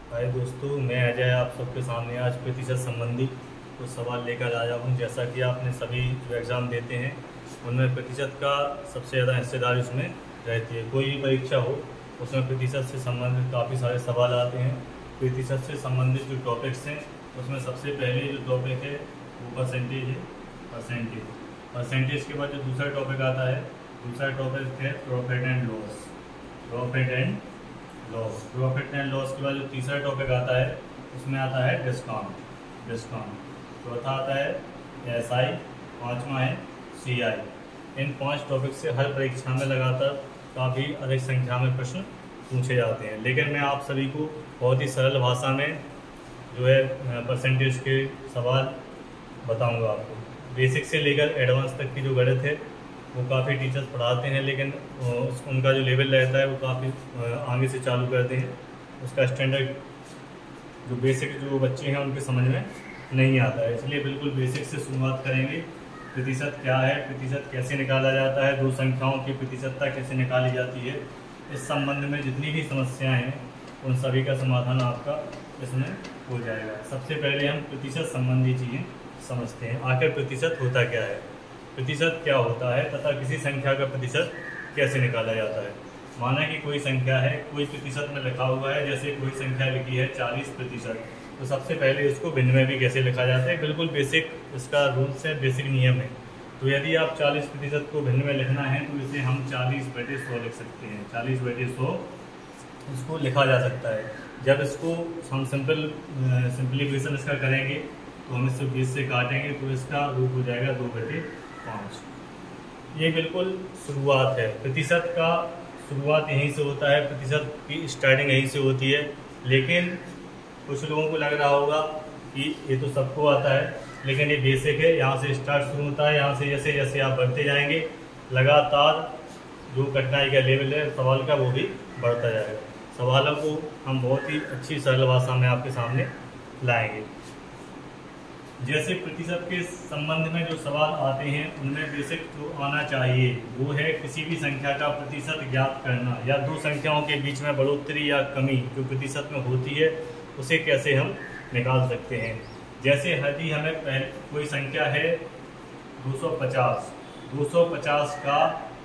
हाय दोस्तों, मैं अजय आप सबके सामने आज प्रतिशत संबंधी कुछ सवाल लेकर आया हूँ। जैसा कि आपने सभी जो एग्ज़ाम देते हैं उनमें प्रतिशत का सबसे ज़्यादा हिस्सेदारी उसमें रहती है। कोई भी परीक्षा हो उसमें प्रतिशत से संबंधित काफ़ी सारे सवाल आते हैं। प्रतिशत से संबंधित जो टॉपिक्स हैं उसमें सबसे पहले जो टॉपिक है वो परसेंटेज है। परसेंटेज के बाद जो दूसरा टॉपिक आता है, दूसरा टॉपिक है profit and loss. Profit and loss के बाद जो तीसरा टॉपिक आता है उसमें आता है डिस्काउंट। चौथा आता है एसआई, पाँचवा है सीआई। इन 5 टॉपिक से हर परीक्षा में लगातार काफ़ी अधिक संख्या में प्रश्न पूछे जाते हैं, लेकिन मैं आप सभी को बहुत ही सरल भाषा में जो है परसेंटेज के सवाल बताऊंगा आपको। बेसिक से लेकर एडवांस तक की जो गणित है वो काफ़ी टीचर्स पढ़ाते हैं, लेकिन उनका जो लेवल रहता है वो काफ़ी आगे से चालू करते हैं। उसका स्टैंडर्ड जो बेसिक जो बच्चे हैं उनके समझ में नहीं आता है, इसलिए बिल्कुल बेसिक से शुरुआत करेंगे। प्रतिशत क्या है, प्रतिशत कैसे निकाला जाता है, दो संख्याओं की प्रतिशतता कैसे निकाली जाती है, इस संबंध में जितनी भी समस्याएं हैं उन सभी का समाधान आपका इसमें हो जाएगा। सबसे पहले हम प्रतिशत संबंधी चीज़ें समझते हैं। आखिर प्रतिशत होता क्या है, प्रतिशत क्या होता है तथा किसी संख्या का प्रतिशत कैसे निकाला जाता है। माना कि कोई संख्या है, कोई प्रतिशत में लिखा हुआ है, जैसे कोई संख्या लिखी है 40%, तो सबसे पहले इसको भिन्न में भी कैसे लिखा जाता है, बिल्कुल बेसिक इसका रूल्स है, बेसिक नियम है। तो यदि आप 40% को भिन्न में लिखना है तो इसे हम 40/100 लिख सकते हैं। 40/100 इसको लिखा जा सकता है। जब इसको हम सिंप्लीफिकेशन इसका करेंगे तो हम इसको 20 से काटेंगे तो इसका रूप हो जाएगा 2/5। ये बिल्कुल शुरुआत है। प्रतिशत का शुरुआत यहीं से होता है, प्रतिशत की स्टार्टिंग यहीं से होती है। लेकिन कुछ लोगों को लग रहा होगा कि ये तो सबको आता है, लेकिन ये बेसिक है, यहाँ से स्टार्ट शुरू होता है। यहाँ से जैसे जैसे आप बढ़ते जाएंगे लगातार जो कठिनाई का लेवल है सवाल का वो भी बढ़ता जाएगा। सवालों को हम बहुत ही अच्छी सरल भाषा में आपके सामने लाएंगे। जैसे प्रतिशत के संबंध में जो सवाल आते हैं उनमें बेसिक जो आना चाहिए वो है किसी भी संख्या का प्रतिशत ज्ञात करना, या दो संख्याओं के बीच में बढ़ोतरी या कमी जो प्रतिशत में होती है उसे कैसे हम निकाल सकते हैं। जैसे यदि हमें कोई संख्या है 250 का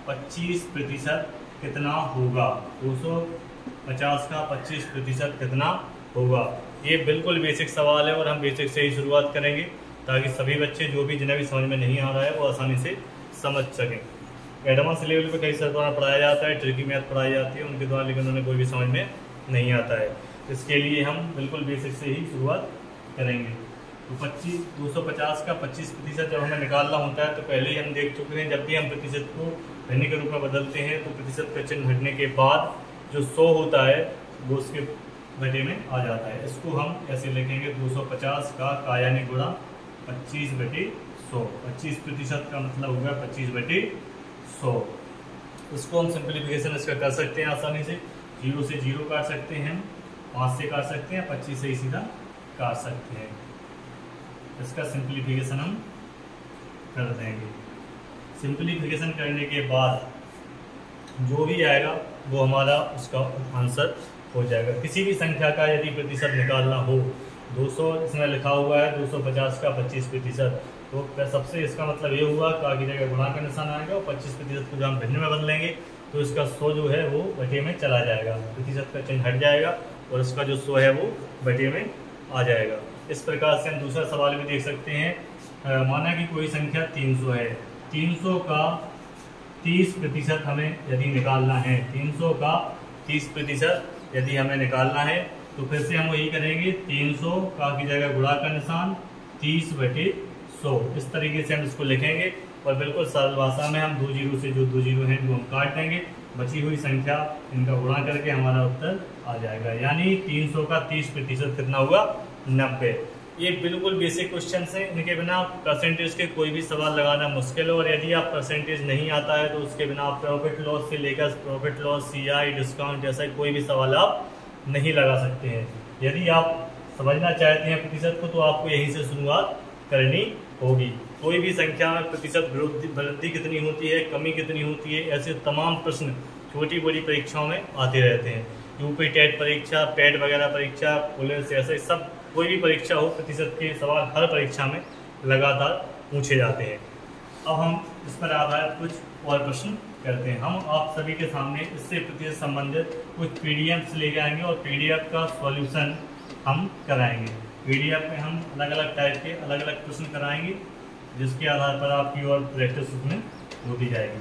25% कितना होगा, 250 का 25% कितना होगा। ये बिल्कुल बेसिक सवाल है और हम बेसिक से ही शुरुआत करेंगे ताकि सभी बच्चे जो भी जिन्हें भी समझ में नहीं आ रहा है वो आसानी से समझ सकें। एडवांस लेवल पे कई सर द्वारा पढ़ाया जाता है, ट्रिकी मैथ पढ़ाई जाती है उनके द्वारा, लेकिन उन्हें कोई भी समझ में नहीं आता है। इसके लिए हम बिल्कुल बेसिक से ही शुरुआत करेंगे। तो 250 का 25% जब हमें निकालना होता है तो पहले ही हम देख चुके हैं, जब भी हम प्रतिशत को भिन्न के रूप में बदलते हैं तो प्रतिशत का चिन्ह हटने के बाद जो 100 होता है वो उसके बटे में आ जाता है। इसको हम ऐसे लिखेंगे 250 का यानी गुणा 25/100। 25% का मतलब होगा 25/100। इसको हम सिंप्लीफिकेशन इसका कर सकते हैं आसानी से। 0 से 0 काट सकते हैं, 5 से काट सकते हैं, 25 से ही सीधा काट सकते हैं। इसका सिंप्लीफिकेशन हम कर देंगे। सिंप्लीफिकेशन करने के बाद जो भी आएगा वो हमारा उसका आंसर हो जाएगा। किसी भी संख्या का यदि प्रतिशत निकालना हो, 200 इसमें लिखा हुआ है, 250 का 25%, तो सबसे इसका मतलब ये हुआ कि आगे जगह गुणा का निशान आएगा और 25% को जब हम भिन्न में बदलेंगे तो इसका 100 जो है वो बटे में चला जाएगा, प्रतिशत का चिन्ह हट जाएगा और इसका जो 100 है वो बटे में आ जाएगा। इस प्रकार से हम दूसरा सवाल भी देख सकते हैं। माना कि कोई संख्या 300 है, 300 का 30% हमें यदि निकालना है, 300 का 30% यदि हमें निकालना है तो फिर से हम वही करेंगे, 300 का की जगह गुणा का निशान 30/100। इस तरीके से हम इसको लिखेंगे और बिल्कुल सरल भाषा में हम 2 जीरो से जो 2 जीरो हैं वो हम काट देंगे, बची हुई संख्या इनका गुणा करके हमारा उत्तर आ जाएगा। यानी 300 का 30% कितना हुआ, 90। ये बिल्कुल बेसिक क्वेश्चन हैं, इनके बिना परसेंटेज के कोई भी सवाल लगाना मुश्किल है। और यदि आप परसेंटेज नहीं आता है तो उसके बिना आप प्रॉफिट लॉस से लेकर प्रॉफिट लॉस, सीआई, डिस्काउंट जैसा कोई भी सवाल आप नहीं लगा सकते हैं। यदि आप समझना चाहते हैं प्रतिशत को तो आपको यहीं से शुरुआत करनी होगी। कोई भी संख्या में प्रतिशत वृद्धि कितनी होती है, कमी कितनी होती है, ऐसे तमाम प्रश्न छोटी बड़ी परीक्षाओं में आते रहते हैं। यूपी टेट परीक्षा, पेट वगैरह परीक्षा, पुलिस, ऐसे सब कोई भी परीक्षा हो, प्रतिशत के सवाल हर परीक्षा में लगातार पूछे जाते हैं। अब हम इस पर आधारित कुछ और प्रश्न करते हैं। हम आप सभी के सामने इससे प्रतिशत संबंधित कुछ पीडीएफ्स लेके आएंगे और पीडीएफ का सॉल्यूशन हम कराएंगे। पीडीएफ में हम अलग अलग टाइप के अलग अलग प्रश्न कराएंगे, जिसके आधार पर आपकी और प्रैक्टिस उसमें होती जाएगी।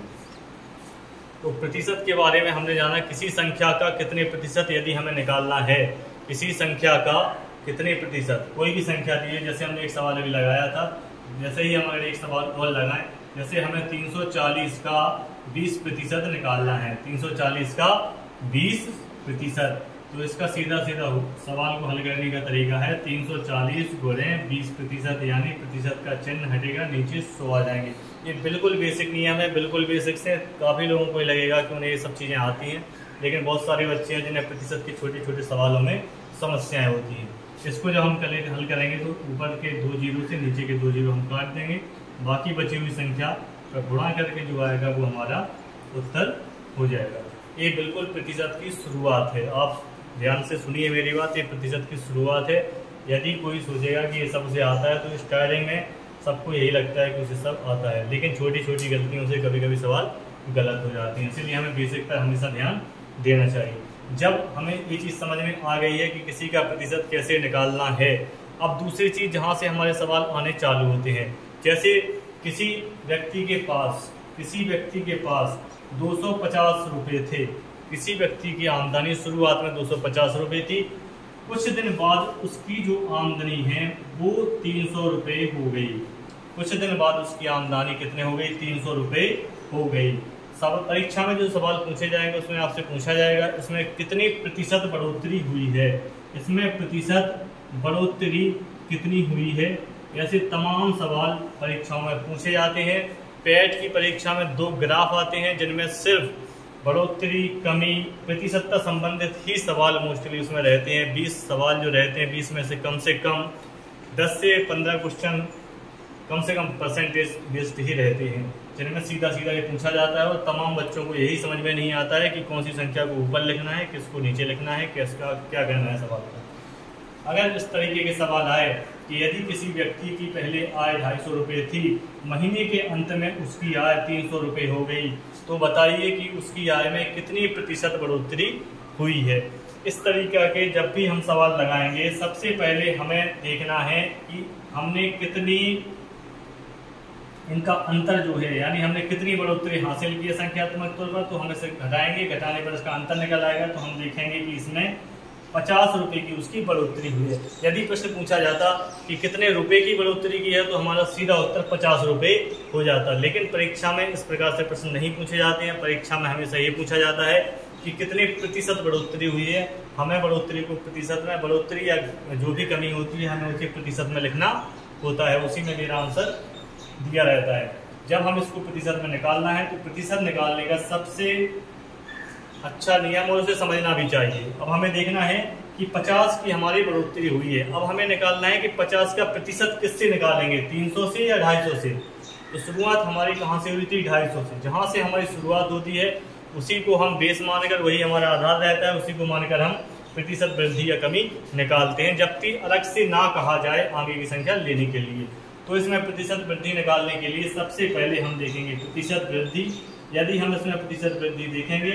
तो प्रतिशत के बारे में हमने जाना, किसी संख्या का कितने प्रतिशत यदि हमें निकालना है, किसी संख्या का कितने प्रतिशत, कोई भी संख्या दी है, जैसे हमने एक सवाल अभी लगाया था, जैसे ही हम अगर एक सवाल और लगाएं, जैसे हमें 340 का 20% निकालना है, 340 का 20%, तो इसका सीधा सीधा सवाल को हल करने का तरीका है 340 गुणे 20%, यानी प्रतिशत का चिन्ह हटेगा, नीचे 100 आ जाएंगे। ये बिल्कुल बेसिक नियम है, बिल्कुल बेसिक से काफ़ी लोगों को लगेगा कि उन्हें ये सब चीज़ें आती हैं, लेकिन बहुत सारे बच्चे हैं जिन्हें प्रतिशत के छोटे छोटे सवालों में समस्याएं होती हैं। इसको जब हम हल करेंगे तो ऊपर के 2 जीरो से नीचे के 2 जीरो हम काट देंगे, बाकी बची हुई संख्या का गुणा करके जो आएगा वो हमारा उत्तर हो जाएगा। ये बिल्कुल प्रतिशत की शुरुआत है, आप ध्यान से सुनिए मेरी बात, ये प्रतिशत की शुरुआत है। यदि कोई सोचेगा कि ये सब उसे आता है तो स्टार्टिंग में सबको यही लगता है कि उसे सब आता है, लेकिन छोटी छोटी गलतियों से कभी कभी सवाल गलत हो जाते हैं, इसलिए हमें बेसिक पर हमेशा ध्यान देना चाहिए। जब हमें ये चीज़ समझ में आ गई है कि किसी का प्रतिशत कैसे निकालना है, अब दूसरी चीज़ जहाँ से हमारे सवाल आने चालू होते हैं, जैसे किसी व्यक्ति के पास 250 रुपये थे, किसी व्यक्ति की आमदनी शुरुआत में 250 रुपये थी, कुछ दिन बाद उसकी जो आमदनी है वो 300 रुपये हो गई। कुछ दिन बाद उसकी आमदनी कितने हो गई? 300 रुपये हो गई। सब परीक्षा में जो सवाल पूछे जाएंगे उसमें आपसे पूछा जाएगा इसमें कितनी प्रतिशत बढ़ोतरी हुई है, इसमें प्रतिशत बढ़ोतरी कितनी हुई है, ऐसे तमाम सवाल परीक्षाओं में पूछे जाते हैं। पेट की परीक्षा में 2 ग्राफ आते हैं जिनमें सिर्फ बढ़ोतरी, कमी, प्रतिशतता संबंधित ही सवाल मोस्टली उसमें रहते हैं। 20 सवाल जो रहते हैं, 20 में से कम 10 से 15 क्वेश्चन कम से कम परसेंटेज बेस्ड ही रहते हैं, जिनमें सीधा सीधा ये पूछा जाता है और तमाम बच्चों को यही समझ में नहीं आता है कि कौन सी संख्या को ऊपर लिखना है, किसको नीचे लिखना है, किसका क्या करना है सवाल का। अगर इस तरीके के सवाल आए कि यदि किसी व्यक्ति की पहले आय 250 रुपये थी, महीने के अंत में उसकी आय 300 रुपये हो गई, तो बताइए कि उसकी आय में कितनी प्रतिशत बढ़ोतरी हुई है। इस तरीके के जब भी हम सवाल लगाएंगे, सबसे पहले हमें देखना है कि हमने कितनी, इनका अंतर जो है, यानी हमने कितनी बढ़ोतरी हासिल की है संख्यात्मक तौर पर, तो हम इसे घटाएंगे, घटाने पर इसका अंतर निकल आएगा, तो हम देखेंगे कि इसमें 50 रुपये की उसकी बढ़ोतरी हुई है। यदि प्रश्न पूछा जाता कि कितने रुपए की बढ़ोतरी की है, तो हमारा सीधा उत्तर 50 रुपये हो जाता, लेकिन परीक्षा में इस प्रकार से प्रश्न नहीं पूछे जाते हैं। परीक्षा में हमेशा ये पूछा जाता है कि कितने प्रतिशत बढ़ोतरी हुई है। हमें बढ़ोतरी को प्रतिशत में, बढ़ोतरी या जो भी कमी होती है हमें उसे प्रतिशत में लिखना होता है, उसी में मेरा आंसर दिया रहता है। जब हम इसको प्रतिशत में निकालना है तो प्रतिशत निकालने का सबसे अच्छा नियम, और उसे समझना भी चाहिए। अब हमें देखना है कि 50 की हमारी बढ़ोतरी हुई है, अब हमें निकालना है कि 50 का प्रतिशत किससे निकालेंगे, 300 से या 250 से। तो शुरुआत हमारी कहाँ से हुई थी? 250 से। जहाँ से हमारी शुरुआत होती है उसी को हम बेस मानकर, वही हमारा आधार रहता है, उसी को मानकर हम प्रतिशत वृद्धि या कमी निकालते हैं, जबकि अलग से ना कहा जाए आगे की संख्या लेने के लिए। तो इसमें प्रतिशत वृद्धि निकालने के लिए सबसे पहले हम देखेंगे प्रतिशत वृद्धि। यदि हम इसमें प्रतिशत वृद्धि देखेंगे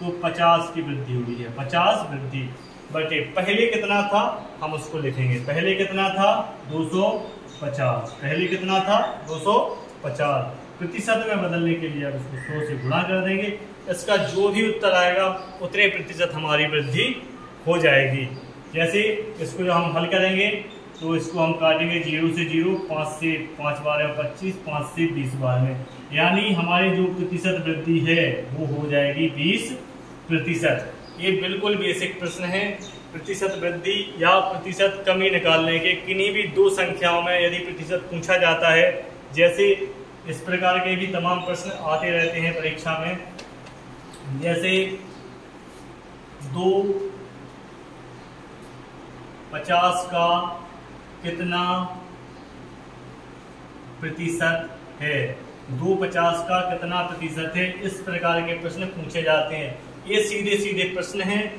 तो 50 की वृद्धि हुई है, 50 वृद्धि बटे पहले कितना था हम उसको लिखेंगे। पहले कितना था? 250। पहले कितना था? 250। प्रतिशत में बदलने के लिए अब इसको 100 से गुणा कर देंगे, इसका जो भी उत्तर आएगा उतने प्रतिशत हमारी वृद्धि हो जाएगी। जैसे इसको जब हम हल करेंगे तो इसको हम काटेंगे 0 से 0, 5 से 5 बार 25, 5 से 20 बार में, यानी हमारी जो प्रतिशत वृद्धि है वो हो जाएगी 20%। ये बिल्कुल बेसिक प्रश्न है। प्रतिशत वृद्धि या प्रतिशत कमी निकालने के किन्हीं भी 2 संख्याओं में यदि प्रतिशत पूछा जाता है, जैसे इस प्रकार के भी तमाम प्रश्न आते रहते हैं परीक्षा में, जैसे 250 का कितना प्रतिशत है, 250 का कितना प्रतिशत है, इस प्रकार के प्रश्न पूछे जाते हैं। ये सीधे सीधे प्रश्न हैं,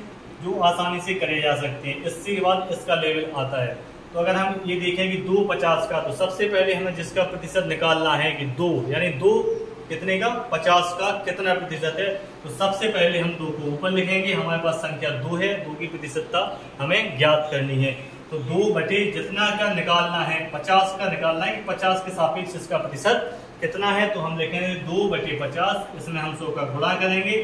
जो आसानी से करे जा सकते हैं। इसके बाद इसका लेवल आता है। तो अगर हम ये देखें कि 2 50 का, तो सबसे पहले हमें जिसका प्रतिशत निकालना है कि 2, यानी 2 कितने का 50 का कितना प्रतिशत है। तो सबसे पहले हम 2 को ऊपर लिखेंगे, हमारे पास संख्या 2 है, 2 की प्रतिशतता हमें ज्ञात करनी है। तो 2 बटे जितना का निकालना है 50 का निकालना है कि 50 के सापेक्ष इसका प्रतिशत कितना है। तो हम लिखेंगे 2 बटे 50, इसमें हम 100 का गुणा करेंगे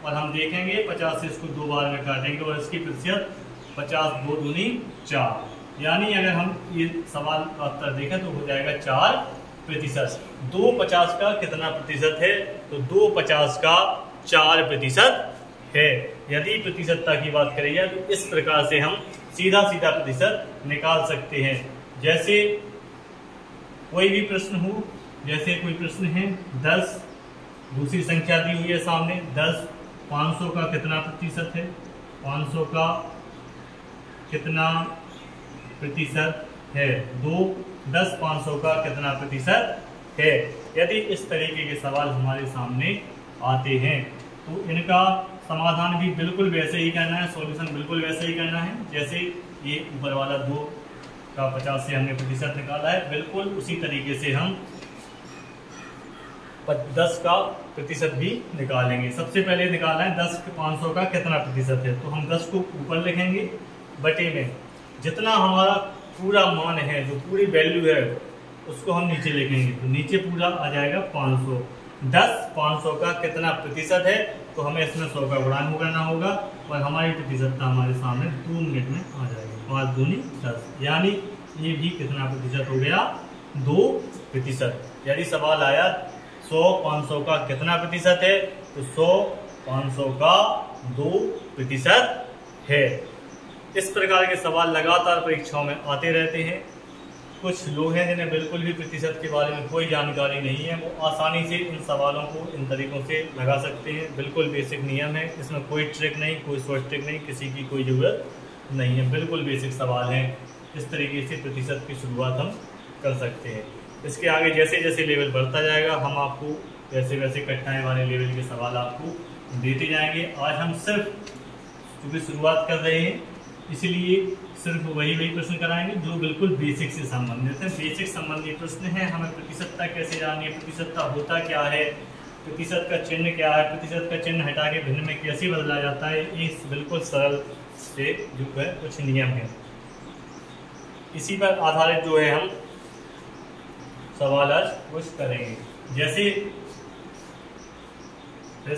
और हम देखेंगे 50 से इसको 2 बार में काटेंगे और इसकी प्रतिशत 50 2 दूनी 4, यानी अगर हम ये सवाल का उत्तर देखें तो हो जाएगा 4%। 2 50 का कितना प्रतिशत है, तो 2 50 का 4% है। यदि प्रतिशतता की बात करें तो इस प्रकार से हम सीधा सीधा प्रतिशत निकाल सकते हैं। जैसे कोई भी प्रश्न हो, जैसे कोई प्रश्न है 10, दूसरी संख्या दी हुई है सामने 10, 500 का कितना प्रतिशत है, 500 का कितना प्रतिशत है, 2 10 500 का कितना प्रतिशत है। यदि इस तरीके के सवाल हमारे सामने आते हैं तो इनका समाधान भी बिल्कुल वैसे ही करना है, सॉल्यूशन बिल्कुल वैसे ही करना है जैसे ये ऊपर वाला 2 का 50 से हमने प्रतिशत निकाला है, बिल्कुल उसी तरीके से हम 10 का प्रतिशत भी निकालेंगे। सबसे पहले निकालना है 10 के 500 का कितना प्रतिशत है, तो हम 10 को ऊपर लिखेंगे, बटे में जितना हमारा पूरा मान है, जो पूरी वैल्यू है उसको हम नीचे लिखेंगे, तो नीचे पूरा आ जाएगा 500। 10 500 का कितना प्रतिशत है, तो हमें इसमें 100 का गुणा करना होगा और हमारी प्रतिशतता हमारे सामने 2 मिनट में आ जाएगी। 5 दूनी 10, यानी ये भी कितना प्रतिशत हो गया, 2%। यदि सवाल आया 100 500 का कितना प्रतिशत है, तो 100 500 का 2% है। इस प्रकार के सवाल लगातार परीक्षाओं में आते रहते हैं। कुछ लोग हैं जिन्हें बिल्कुल भी प्रतिशत के बारे में कोई जानकारी नहीं है, वो आसानी से इन सवालों को इन तरीकों से लगा सकते हैं। बिल्कुल बेसिक नियम है, इसमें कोई ट्रिक नहीं, कोई शॉर्ट ट्रिक नहीं, किसी की कोई ज़रूरत नहीं है, बिल्कुल बेसिक सवाल हैं। इस तरीके से प्रतिशत की शुरुआत हम कर सकते हैं। इसके आगे जैसे जैसे लेवल बढ़ता जाएगा हम आपको वैसे वैसे कठिनाई वाले लेवल के सवाल आपको देते जाएंगे। आज हम सिर्फ क्योंकि शुरुआत कर रहे हैं इसलिए सिर्फ वही प्रश्न कराएंगे जो बिल्कुल बेसिक से संबंधित है। बेसिक संबंधी प्रश्न है। हमें प्रतिशतता कैसे जाननी है, प्रतिशतता होता क्या है, प्रतिशत का चिन्ह क्या है, प्रतिशत का चिन्ह हटा के भिन्न में कैसे बदला जाता है, इस बिल्कुल सरल से जो है कुछ नियम है। इसी पर आधारित जो है हम सवाल आज कुछ करेंगे। जैसे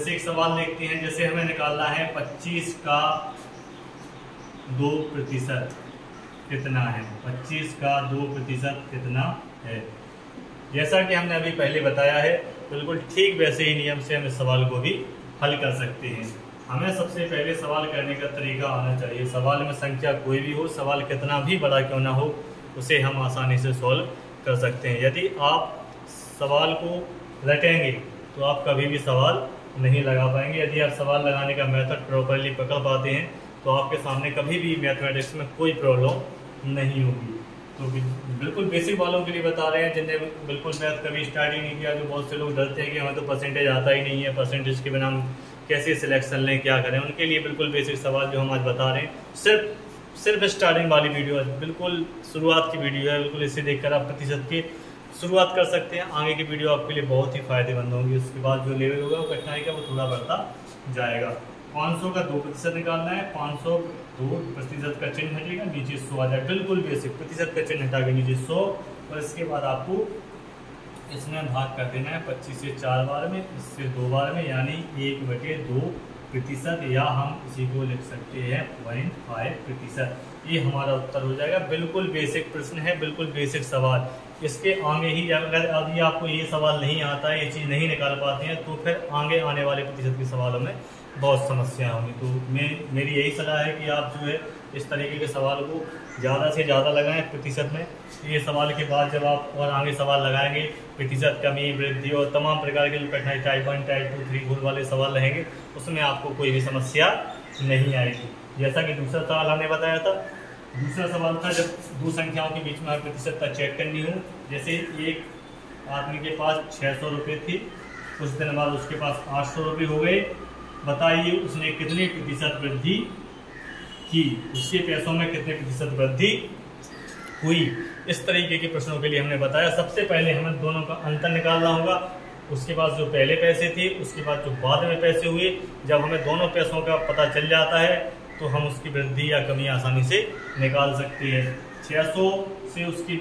एक सवाल देखते हैं, जैसे हमें निकालना है 25 का 2% कितना है, 25 का 2% कितना है। जैसा कि हमने अभी पहले बताया है, बिल्कुल ठीक वैसे ही नियम से हम इस सवाल को भी हल कर सकते हैं। हमें सबसे पहले सवाल करने का तरीका आना चाहिए। सवाल में संख्या कोई भी हो, सवाल कितना भी बड़ा क्यों ना हो, उसे हम आसानी से सॉल्व कर सकते हैं। यदि आप सवाल को रटेंगे तो आप कभी भी सवाल नहीं लगा पाएंगे। यदि आप सवाल लगाने का मेथड प्रॉपरली पकड़ पाते हैं तो आपके सामने कभी भी मैथमेटिक्स में कोई प्रॉब्लम नहीं होगी। तो बिल्कुल बेसिक वालों के लिए बता रहे हैं जिन्हें बिल्कुल मैथ कभी स्टार्ट ही नहीं किया। जो बहुत से लोग डरते हैं कि हमें तो परसेंटेज आता ही नहीं है, परसेंटेज के बिना हम कैसे सिलेक्शन लें, क्या करें, उनके लिए बिल्कुल बेसिक सवाल जो हम आज बता रहे हैं। सिर्फ स्टार्टिंग वाली वीडियो है, बिल्कुल शुरुआत की वीडियो है। बिल्कुल इसे देखकर आप प्रतिशत की शुरुआत कर सकते हैं। आगे की वीडियो आपके लिए बहुत ही फायदेमंद होंगी। उसके बाद जो लेवल होगा वो कठिनाई का वो थोड़ा बढ़ता जाएगा। 500 का 2% निकालना है, 500 2% का चिन्ह हटेगा, नीचे 100 आ जाए। बिल्कुल बेसिक, प्रतिशत का चिन्ह हटा के नीचे 100 और इसके बाद आपको इसमें भाग कर देना है 25 से 4 बार में, इससे 2 बार में, यानी 1/2%, या हम इसी को लिख सकते हैं 0.5%। ये हमारा उत्तर हो जाएगा। बिल्कुल बेसिक प्रश्न है, बिल्कुल बेसिक सवाल। इसके आगे ही अगर यदि आपको ये सवाल नहीं आता है, ये चीज़ नहीं निकाल पाते हैं, तो फिर आगे आने वाले प्रतिशत के सवालों में बहुत समस्या होंगी। तो मेरी यही सलाह है कि आप जो है इस तरीके के सवाल को ज़्यादा से ज़्यादा लगाएं प्रतिशत में। ये सवाल के बाद जब आप और आगे सवाल लगाएंगे, प्रतिशत कमी, वृद्धि और तमाम प्रकार के जो कठिनाई टाइप 1 टाइप 2 3 4 वाले सवाल रहेंगे, उसमें आपको कोई भी समस्या नहीं आएगी। जैसा कि दूसरा सवाल हमने बताया था, दूसरा सवाल था जब दो संख्याओं के बीच में हमें प्रतिशतता चेक करनी हो। जैसे एक आदमी के पास 600 रुपये थी, कुछ दिन बाद उसके पास 800 रुपये हो गए। बताइए उसने कितने प्रतिशत वृद्धि की, उसके पैसों में कितने प्रतिशत वृद्धि हुई। इस तरीके के प्रश्नों के लिए हमने बताया सबसे पहले हमें दोनों का अंतर निकालना होगा, उसके बाद जो पहले पैसे थे, उसके बाद जो बाद में पैसे हुए। जब हमें दोनों पैसों का पता चल जाता है तो हम उसकी वृद्धि या कमी आसानी से निकाल सकते हैं। 600 से उसकी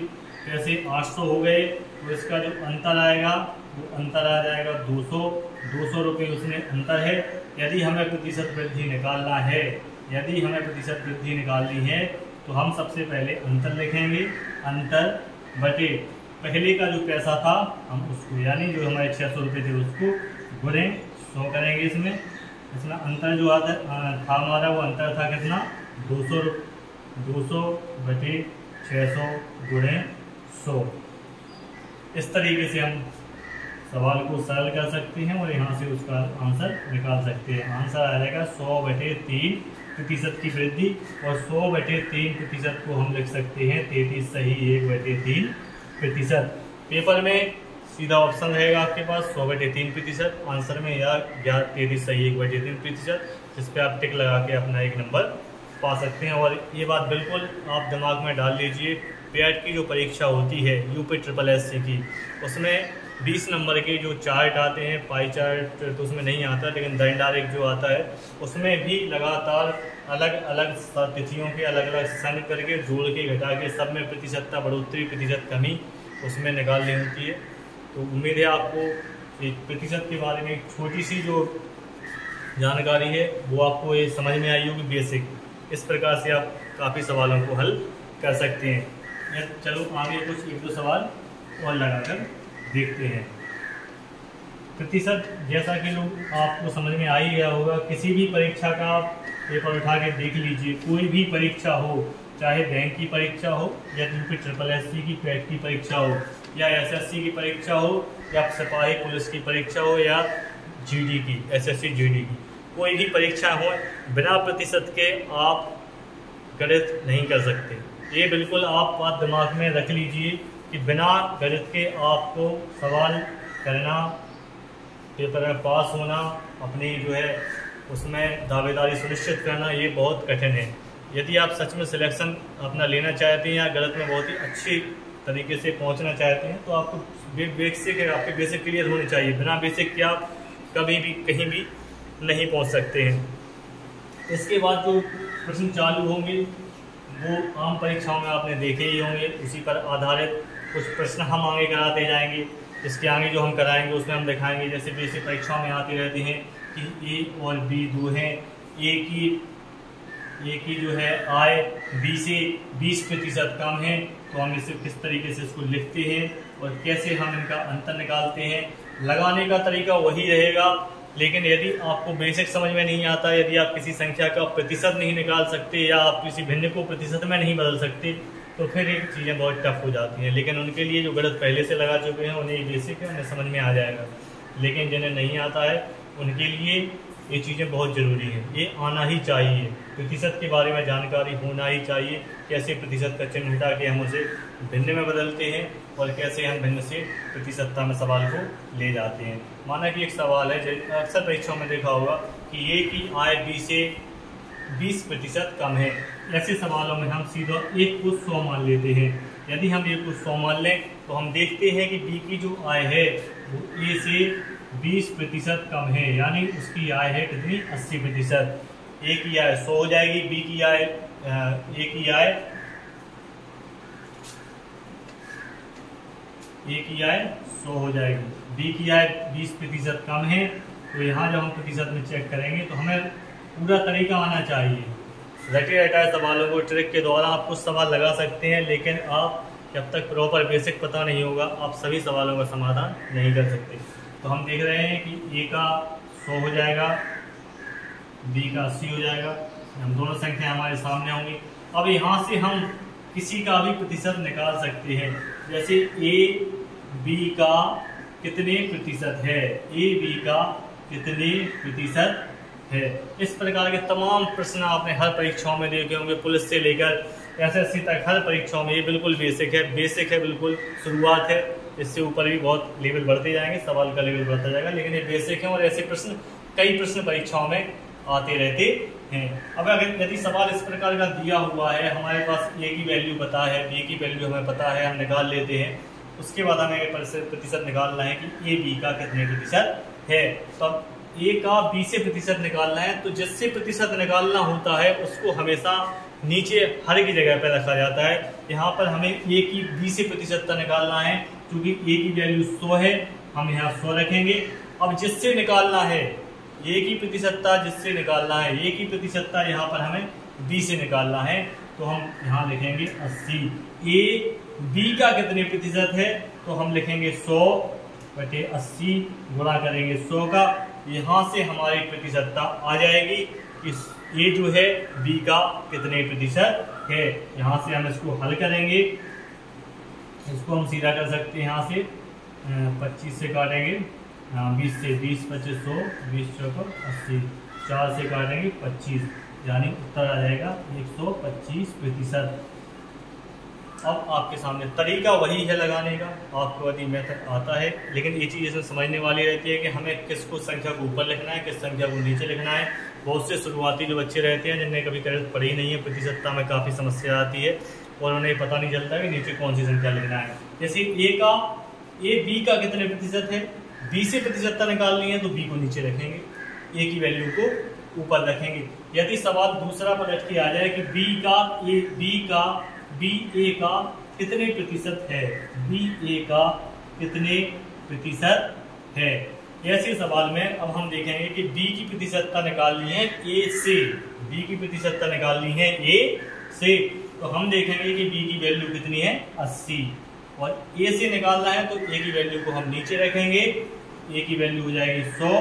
पैसे 800 हो गए तो इसका जो अंतर आएगा वो अंतर आ जाएगा 200 रुपये उसमें अंतर है। यदि हमें प्रतिशत वृद्धि निकालना है, यदि हमें प्रतिशत वृद्धि निकालनी है तो हम सबसे पहले अंतर लिखेंगे, अंतर बटे पहले का जो पैसा था हम उसको, यानी जो हमारे 600 रुपये थे उसको गुणे 100 करेंगे। इसमें अंतर जो आता था हमारा वो अंतर था कितना, 200 बटे 600 गुणे 100। इस तरीके से हम सवाल को सरल कर सकते हैं और यहाँ से उसका आंसर निकाल सकते हैं। आंसर आ जाएगा 100 बटे 3 प्रतिशत की वृद्धि, और 100 बटे 3 प्रतिशत को हम लिख सकते हैं 33 सही 1 बटे 3 प्रतिशत। पेपर में सीधा ऑप्शन रहेगा आपके पास 100 बटे 3 प्रतिशत आंसर में, या 33 सही 1 बटे 3 प्रतिशत, जिस पर आप टिक लगा के अपना एक नंबर पा सकते हैं। और ये बात बिल्कुल आप दिमाग में डाल लीजिए, पेट की जो परीक्षा होती है यूपी SSSC की, उसमें 20 नंबर के जो चार्ट आते हैं, पाई चार्ट तो उसमें नहीं आता, लेकिन डायरेक्ट जो आता है उसमें भी लगातार अलग अलग तिथियों के अलग अलग सन करके जोड़ के घटा के सब में प्रतिशतता बढ़ोतरी प्रतिशत कमी उसमें निकालनी होती है। तो उम्मीद है आपको एक प्रतिशत के बारे में एक छोटी सी जो जानकारी है वो आपको ये समझ में आई होगी बेसिक। इस प्रकार से आप काफ़ी सवालों को हल कर सकते हैं। या चलो आगे कुछ एक दो सवाल और लगाकर देखते हैं। प्रतिशत जैसा कि लोग आपको समझ में आ ही गया होगा, किसी भी परीक्षा का पेपर उठा के देख लीजिए, कोई भी परीक्षा हो, चाहे बैंक की परीक्षा हो या यूपी SSSC की पेट की परीक्षा हो या SSC की परीक्षा हो या सिपाही पुलिस की परीक्षा हो या GD की SSC GD की, कोई भी परीक्षा हो, बिना प्रतिशत के आप गणित नहीं कर सकते। ये बिल्कुल आप बात दिमाग में रख लीजिए कि बिना गणित के आपको सवाल करना, पेपर में पास होना, अपनी जो है उसमें दावेदारी सुनिश्चित करना, ये बहुत कठिन है। यदि आप सच में सिलेक्शन अपना लेना चाहते हैं या गणित में बहुत ही अच्छी तरीके से पहुंचना चाहते हैं तो आपको बेसिक है, आपके बेसिक क्लियर होने चाहिए। बिना बेसिक के आप कभी भी कहीं भी नहीं पहुंच सकते हैं। इसके बाद जो प्रश्न चालू होंगे वो आम परीक्षाओं में आपने देखे ही होंगे, उसी पर आधारित कुछ प्रश्न हम आगे कराते जाएंगे। इसके आगे जो हम कराएंगे उसमें हम दिखाएंगे, जैसे बेसिक परीक्षाओं में आती रहती हैं कि A और B दो हैं, ए की जो है आय B से 20% कम है, तो हम इसे किस तरीके से इसको लिखते हैं और कैसे हम इनका अंतर निकालते हैं। लगाने का तरीका वही रहेगा, लेकिन यदि आपको बेसिक समझ में नहीं आता, यदि आप किसी संख्या का प्रतिशत नहीं निकाल सकते या आप किसी भिन्न को प्रतिशत में नहीं बदल सकते तो फिर ये चीज़ें बहुत टफ हो जाती हैं। लेकिन उनके लिए जो गणित पहले से लगा चुके हैं उन्हें बेसिक है, उन्हें समझ में आ जाएगा। लेकिन जिन्हें नहीं आता है उनके लिए ये चीज़ें बहुत ज़रूरी हैं, ये आना ही चाहिए। प्रतिशत के बारे में जानकारी होना ही चाहिए, कैसे प्रतिशत का चिन्ह हटा के हम उसे भिन्न में बदलते हैं और कैसे हम भिन्न से प्रतिशतता में सवाल को ले जाते हैं। माना कि एक सवाल है, अक्सर परीक्षाओं में देखा होगा कि ए की आय B से 20% कम है। ऐसे सवालों में हम सीधा एक को 100 मान लेते हैं। यदि हम एक को 100 मान लें तो हम देखते हैं कि B की जो आय है वो A से 20% कम है, यानी उसकी आय है कितनी, 80%। ए की आय 100 हो जाएगी, बी की आय ए की आय 100 हो जाएगी, बी की आय 20% कम है। तो यहाँ जब हम प्रतिशत में चेक करेंगे तो हमें पूरा तरीका आना चाहिए। रटे रटाए सवालों को ट्रिक के द्वारा आप कुछ सवाल लगा सकते हैं, लेकिन आप जब तक प्रॉपर बेसिक पता नहीं होगा आप सभी सवालों का समाधान नहीं कर सकते। तो हम देख रहे हैं कि ए का 100 हो जाएगा, बी का 80 हो जाएगा, हम दोनों संख्या हमारे सामने होंगी। अब यहाँ से हम किसी का भी प्रतिशत निकाल सकते हैं, जैसे ए बी का कितने प्रतिशत है, ए बी का कितने प्रतिशत है। इस प्रकार के तमाम प्रश्न आपने हर परीक्षाओं में देखे होंगे, पुलिस से लेकर SSC तक हर परीक्षाओं में। ये बिल्कुल बेसिक है, बिल्कुल शुरुआत है। इससे ऊपर भी बहुत लेवल बढ़ते जाएंगे, सवाल का लेवल बढ़ता जाएगा, लेकिन ये बेसिक है और ऐसे प्रश्न कई प्रश्न परीक्षाओं में आते रहते हैं। अब अगर यदि सवाल इस प्रकार का दिया हुआ है, हमारे पास ए की वैल्यू पता है, बी की वैल्यू हमें पता है, हम निकाल लेते हैं। उसके बाद हमें प्रतिशत निकालना है कि ए बी का कितने प्रतिशत है। तो अब ए का बी से प्रतिशत निकालना है, तो जिससे प्रतिशत निकालना होता है उसको हमेशा नीचे हर की जगह पर रखा जाता है। यहाँ पर हमें ए की बी से प्रतिशत निकालना है, क्योंकि ए की वैल्यू 100 है, हम यहाँ 100 रखेंगे। अब जिससे निकालना है ए की प्रतिशतता, जिससे निकालना है ए की प्रतिशतता, यहाँ पर हमें बी से निकालना है, तो हम यहाँ लिखेंगे 80। ए बी का कितने प्रतिशत है, तो हम लिखेंगे 100/80 गुणा करेंगे 100 का। यहाँ से हमारी प्रतिशतता आ जाएगी कि ए जो है बी का कितने प्रतिशत है। यहाँ से हम इसको हल करेंगे, इसको हम सीधा कर सकते हैं। यहाँ से 25 से काटेंगे, 20 से 20 25 100, 20 चौको 80, 4 से काटेंगे 25, यानी उत्तर आ जाएगा 125%। अब आपके सामने तरीका वही है लगाने का, आपको यदि मेथड आता है, लेकिन ये चीज़ इसमें समझने वाली रहती है कि हमें किसको संख्या को ऊपर लिखना है, किस संख्या को नीचे लिखना है। बहुत से शुरुआती जो बच्चे रहते हैं जिन्हें कभी गणित पढ़ी नहीं है, प्रतिशतता में काफ़ी समस्या आती है और उन्हें पता नहीं चलता कि नीचे कौन सी संख्या लिखना है। जैसे ए बी का कितने प्रतिशत है, बी से प्रतिशतता निकालनी है तो बी को नीचे रखेंगे, ए की वैल्यू को ऊपर रखेंगे। यदि सवाल दूसरा पलट के आ जाए कि बी ए का कितने प्रतिशत है, बी ए का कितने प्रतिशत है, ऐसे सवाल में अब हम देखेंगे कि बी की प्रतिशतता निकालनी है ए से, बी की प्रतिशतता निकालनी है ए से, तो हम देखेंगे कि बी की वैल्यू कितनी है 80, और ए से निकालना है तो ए की वैल्यू को हम नीचे रखेंगे, ए की वैल्यू हो जाएगी 100,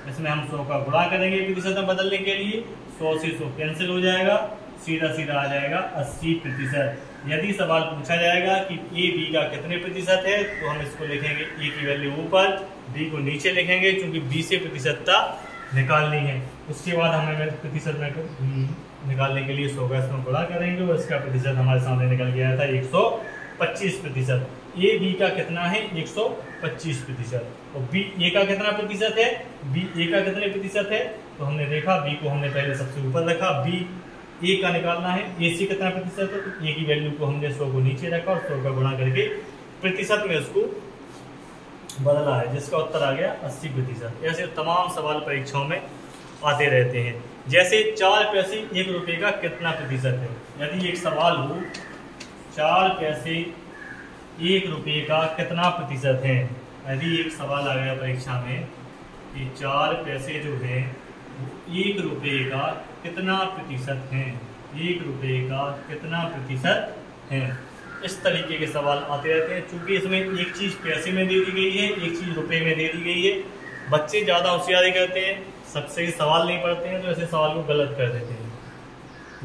इसमें हम 100 का गुणा करेंगे प्रतिशत में बदलने के लिए, 100 से 100 कैंसिल हो जाएगा, सीधा सीधा आ जाएगा 80%। यदि सवाल पूछा जाएगा कि ए बी का कितने प्रतिशत है, तो हम इसको लिखेंगे ए की वैल्यू ऊपर, बी को नीचे लिखेंगे, क्योंकि बी से प्रतिशतता निकालनी है। उसके बाद हमें प्रतिशत में निकालने के लिए 100 का इसमें गुणा करेंगे और इसका प्रतिशत हमारे सामने निकल गया था 125%। ए बी का कितना है 125%, और बी ए का कितना प्रतिशत है, बी ए का कितने प्रतिशत है, तो हमने देखा बी को हमने पहले सबसे ऊपर रखा, बी ए का निकालना है ए से कितना प्रतिशत है, तो ए की वैल्यू को हमने 100 को नीचे रखा और 100 का गुणा करके प्रतिशत में उसको बदला है, जिसका उत्तर आ गया 80%। ऐसे तमाम सवाल परीक्षाओं में आते रहते हैं। जैसे 4 पैसे 1 रुपये का कितना प्रतिशत है, यदि एक सवाल हो 4 पैसे 1 रुपये का कितना प्रतिशत है, यदि एक सवाल आ गया परीक्षा में कि 4 पैसे जो है 1 रुपये का कितना प्रतिशत है, 1 रुपये का कितना प्रतिशत है, इस तरीके के सवाल आते रहते हैं। चूंकि इसमें एक चीज़ पैसे में दे दी गई है, एक चीज़ रुपये में दे दी गई है, बच्चे ज़्यादा होशियारी करते हैं, सबसे सवाल नहीं पढ़ते हैं, तो ऐसे सवाल को गलत कर देते हैं,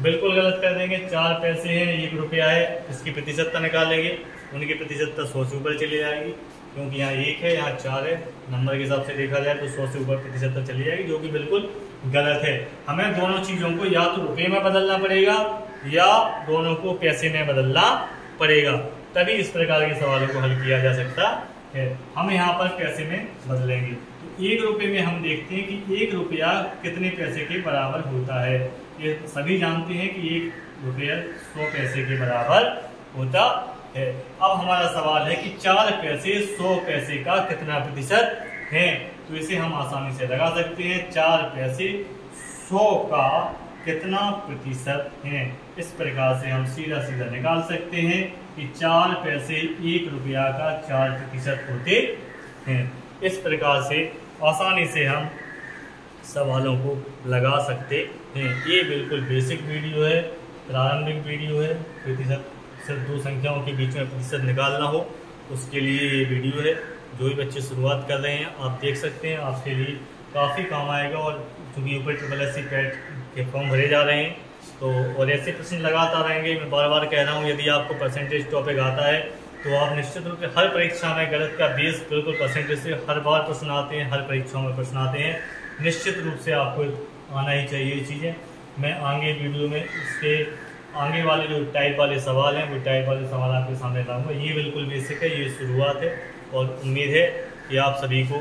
बिल्कुल गलत कर देंगे। 4 पैसे हैं 1 रुपया है, इसकी प्रतिशतता निकालेंगे, उनकी प्रतिशतता 100 से ऊपर चली जाएगी, क्योंकि यहाँ 1 है यहाँ 4 है, नंबर के हिसाब से देखा जाए तो 100 से ऊपर प्रतिशतता चली जाएगी, जो कि बिल्कुल गलत है। हमें दोनों चीज़ों को या तो रुपये में बदलना पड़ेगा या दोनों को पैसे में बदलना पड़ेगा, तभी इस प्रकार के सवालों को हल किया जा सकता है। हम यहाँ पर पैसे में बदलेंगे, तो 1 रुपये में हम देखते हैं कि 1 रुपया कितने पैसे के बराबर होता है। ये सभी जानते हैं कि 1 रुपया 100 पैसे के बराबर होता है। अब हमारा सवाल है कि 4 पैसे 100 पैसे का कितना प्रतिशत है, तो इसे हम आसानी से लगा सकते हैं। 4 पैसे 100 का कितना प्रतिशत है, इस प्रकार से हम सीधा सीधा निकाल सकते हैं कि 4 पैसे 1 रुपया का 4% होते हैं। इस प्रकार से आसानी से हम सवालों को लगा सकते हैं। ये बिल्कुल बेसिक वीडियो है, प्रारंभिक वीडियो है। प्रतिशत सिर्फ 2 संख्याओं के बीच में प्रतिशत निकालना हो उसके लिए ये वीडियो है। जो भी बच्चे शुरुआत कर रहे हैं आप देख सकते हैं, आपके लिए काफ़ी काम आएगा। और चूँकि ऊपर SSC पैट के फॉर्म भरे जा रहे हैं तो और ऐसे प्रश्न लगातार रहेंगे। मैं बार बार कह रहा हूँ, यदि आपको परसेंटेज टॉपिक आता है तो आप निश्चित रूप से हर परीक्षा में गणित का बेस बिल्कुल परसेंटेज से हर बार प्रश्न आते हैं, हर परीक्षाओं में प्रश्न आते हैं। निश्चित रूप से आपको आना ही चाहिए ये चीज़ें। मैं आगे वीडियो में इसके आगे वाले जो टाइप वाले सवाल हैं वो टाइप वाले सवाल आपके सामने लाऊंगा। ये बिल्कुल बेसिक है, ये शुरुआत है और उम्मीद है कि आप सभी को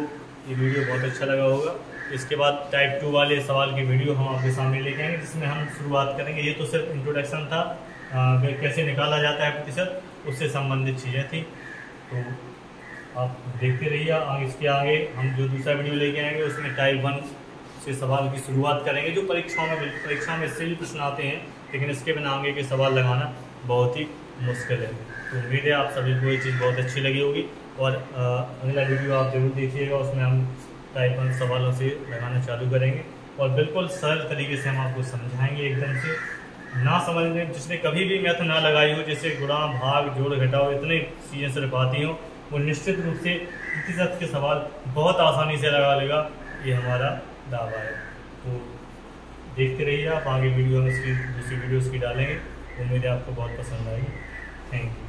ये वीडियो बहुत अच्छा लगा होगा। इसके बाद टाइप 2 वाले सवाल की वीडियो हम आपके सामने लेके आएंगे, जिसमें हम शुरुआत करेंगे। ये तो सिर्फ इंट्रोडक्शन था, कैसे निकाला जाता है प्रतिशत, उससे संबंधित चीज़ें थी। तो आप देखते रहिए। आगे इसके आगे हम जो दूसरा वीडियो लेके आएंगे उसमें टाइप 1 से सवाल की शुरुआत करेंगे, जो परीक्षा में इससे भी प्रश्न आते हैं, लेकिन इसके बिना आगे के सवाल लगाना बहुत ही मुश्किल है। तो उम्मीद है आप सभी को ये चीज़ बहुत अच्छी लगी होगी, और अगला वीडियो आप जरूर देखिएगा, उसमें हम टाइप 1 सवालों से लगाना चालू करेंगे और बिल्कुल सरल तरीके से हम आपको समझाएंगे। एकदम से ना समझने, जिसने कभी भी मैथ ना लगाई हो, जैसे गुणा भाग जोड़ घटाओ इतने चीज़ें सिर्फ आती हो, वो निश्चित रूप से प्रतिशत के सवाल बहुत आसानी से लगा लेगा, ये हमारा दावा है। तो देखते रहिए आप, आगे वीडियो हम इसकी दूसरी वीडियोस की डालेंगे। उम्मीद है आपको बहुत पसंद आएगी। Thank you.